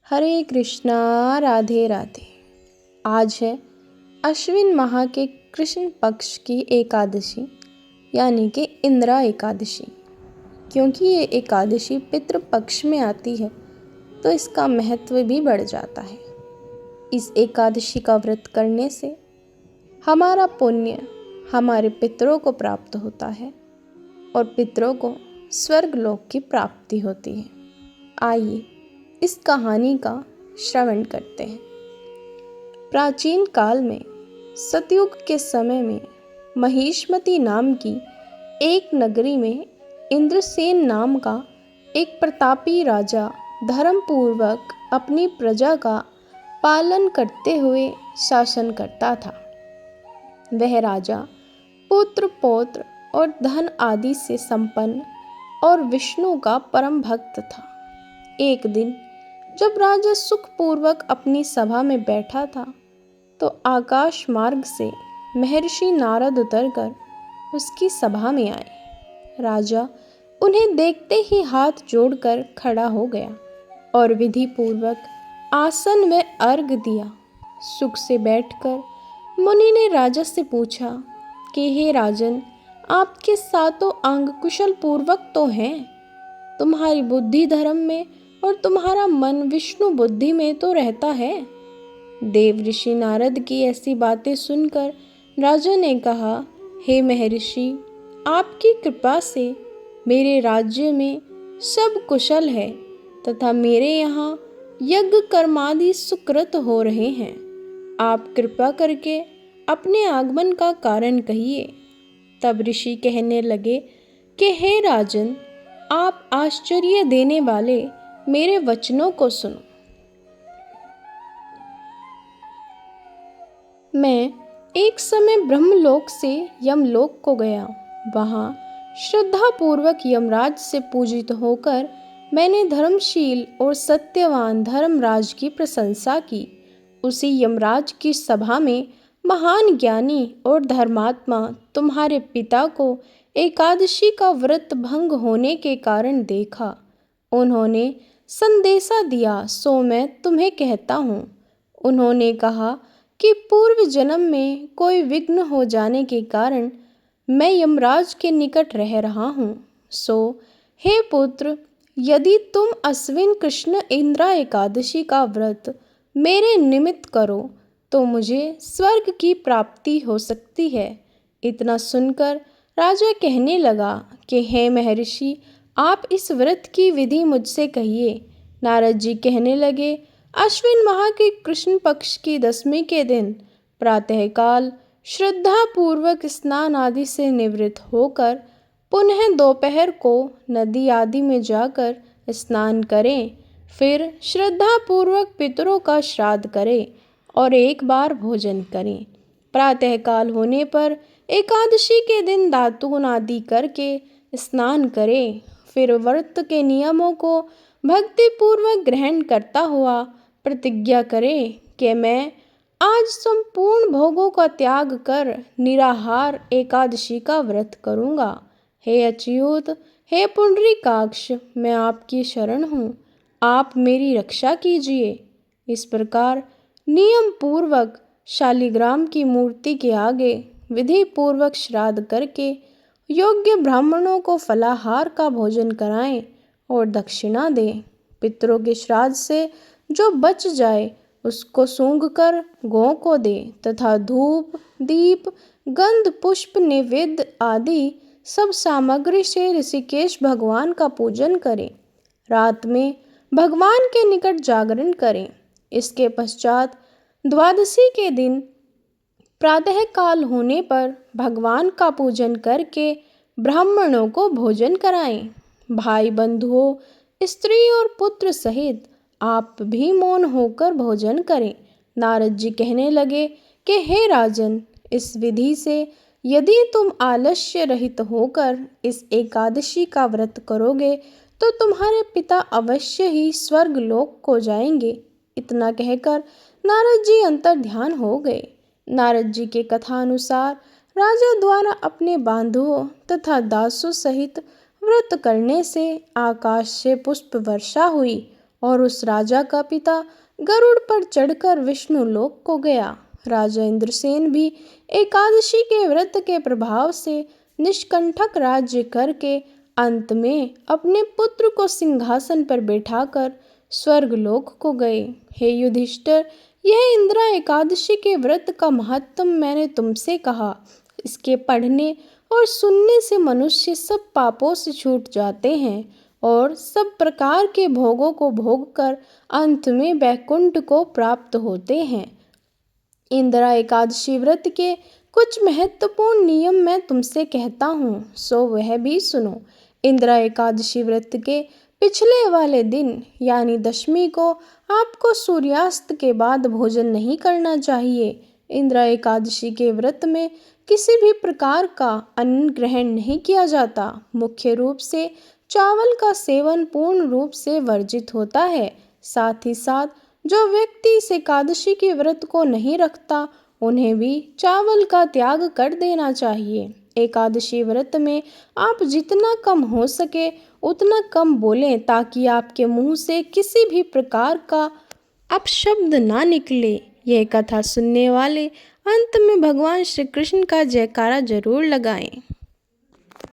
हरे कृष्णा राधे राधे। आज है अश्विन माह के कृष्ण पक्ष की एकादशी यानी कि इंदिरा एकादशी। क्योंकि ये एकादशी पितृ पक्ष में आती है तो इसका महत्व भी बढ़ जाता है। इस एकादशी का व्रत करने से हमारा पुण्य हमारे पितरों को प्राप्त होता है और पितरों को स्वर्ग लोक की प्राप्ति होती है। आइए इस कहानी का श्रवण करते हैं। प्राचीन काल में सतयुग के समय में महिष्मती नाम की एक नगरी में इंद्रसेन नाम का एक प्रतापी राजा धर्मपूर्वक अपनी प्रजा का पालन करते हुए शासन करता था। वह राजा पुत्र पौत्र और धन आदि से संपन्न और विष्णु का परम भक्त था। एक दिन जब राजा सुखपूर्वक अपनी सभा में बैठा था तो आकाश मार्ग से महर्षि नारद उतरकर उसकी सभा में आए। राजा उन्हें देखते ही हाथ जोड़कर खड़ा हो गया और विधि पूर्वक आसन में अर्घ दिया। सुख से बैठकर मुनि ने राजा से पूछा कि हे राजन, आपके सातों अंग कुशल पूर्वक तो हैं, तुम्हारी बुद्धि धर्म में और तुम्हारा मन विष्णु बुद्धि में तो रहता है। देव ऋषि नारद की ऐसी बातें सुनकर राजा ने कहा, हे महर्षि, आपकी कृपा से मेरे राज्य में सब कुशल है तथा मेरे यहाँ यज्ञ कर्मादि सुकृत हो रहे हैं। आप कृपा करके अपने आगमन का कारण कहिए। तब ऋषि कहने लगे कि हे राजन, आप आश्चर्य देने वाले मेरे वचनों को सुनो। मैं एक समय ब्रह्मलोक से यमलोक को गया। वहाँ श्रद्धा पूर्वक यमराज से पूजित होकर मैंने धर्मशील और सत्यवान धर्मराज की प्रशंसा की। उसी यमराज की सभा में महान ज्ञानी और धर्मात्मा तुम्हारे पिता को एकादशी का व्रत भंग होने के कारण देखा। उन्होंने संदेशा दिया, सो मैं तुम्हें कहता हूँ। उन्होंने कहा कि पूर्व जन्म में कोई विघ्न हो जाने के कारण मैं यमराज के निकट रह रहा हूँ। सो हे पुत्र, यदि तुम अश्विन कृष्ण इंदिरा एकादशी का व्रत मेरे निमित्त करो तो मुझे स्वर्ग की प्राप्ति हो सकती है। इतना सुनकर राजा कहने लगा कि हे महर्षि, आप इस व्रत की विधि मुझसे कहिए। नारद जी कहने लगे, अश्विन माह के कृष्ण पक्ष की दशमी के दिन प्रातःकाल श्रद्धा पूर्वक स्नान आदि से निवृत्त होकर पुनः दोपहर को नदी आदि में जाकर स्नान करें। फिर श्रद्धा पूर्वक पितरों का श्राद्ध करें और एक बार भोजन करें। प्रातःकाल होने पर एकादशी के दिन दातून आदि करके स्नान करें। फिर व्रत के नियमों को भक्तिपूर्वक ग्रहण करता हुआ प्रतिज्ञा करें कि मैं आज संपूर्ण भोगों का त्याग कर निराहार एकादशी का व्रत करूँगा। हे अच्युत, हे पुंडरीकाक्ष, मैं आपकी शरण हूँ, आप मेरी रक्षा कीजिए। इस प्रकार नियम पूर्वक शालिग्राम की मूर्ति के आगे विधि पूर्वक श्राद्ध करके योग्य ब्राह्मणों को फलाहार का भोजन कराएं और दक्षिणा दें। पितरों के श्राद्ध से जो बच जाए उसको सूंघ कर गौ को दे तथा धूप दीप गंध पुष्प निवेद्य आदि सब सामग्री से ऋषिकेश भगवान का पूजन करें। रात में भगवान के निकट जागरण करें। इसके पश्चात द्वादशी के दिन प्रातः काल होने पर भगवान का पूजन करके ब्राह्मणों को भोजन कराएं। भाई बंधुओं, स्त्री और पुत्र सहित आप भी मौन होकर भोजन करें। नारद जी कहने लगे कि हे राजन, इस विधि से यदि तुम आलस्य रहित होकर इस एकादशी का व्रत करोगे तो तुम्हारे पिता अवश्य ही स्वर्ग लोक को जाएंगे। इतना कहकर नारद जी अंतर ध्यान हो गए। नारद जी के कथानुसार राजा द्वारा अपने बांधुओं तथा दासों सहित व्रत करने से आकाश से पुष्प वर्षा हुई और उस राजा का पिता गरुड़ पर चढ़कर विष्णु लोक को गया। राजा इंद्रसेन भी एकादशी के व्रत के प्रभाव से निष्कंटक राज्य करके अंत में अपने पुत्र को सिंहासन पर बैठाकर स्वर्गलोक को गए। हे युधिष्ठिर, यह इंदिरा एकादशी के व्रत का महत्व मैंने तुमसे कहा। इसके पढ़ने और सुनने से मनुष्य सब पापों से छूट जाते हैं और सब प्रकार के भोगों को भोगकर अंत में वैकुंठ को प्राप्त होते हैं। इंदिरा एकादशी व्रत के कुछ महत्वपूर्ण नियम मैं तुमसे कहता हूँ, सो वह भी सुनो। इंदिरा एकादशी व्रत के पिछले वाले दिन यानी दशमी को आपको सूर्यास्त के बाद भोजन नहीं करना चाहिए। इंदिरा एकादशी के व्रत में किसी भी प्रकार का अन्न ग्रहण नहीं किया जाता। मुख्य रूप से चावल का सेवन पूर्ण रूप से वर्जित होता है। साथ ही साथ जो व्यक्ति इस एकादशी के व्रत को नहीं रखता उन्हें भी चावल का त्याग कर देना चाहिए। एकादशी व्रत में आप जितना कम हो सके उतना कम बोलें ताकि आपके मुंह से किसी भी प्रकार का अपशब्द ना निकले। यह कथा सुनने वाले अंत में भगवान श्री कृष्ण का जयकारा जरूर लगाएं।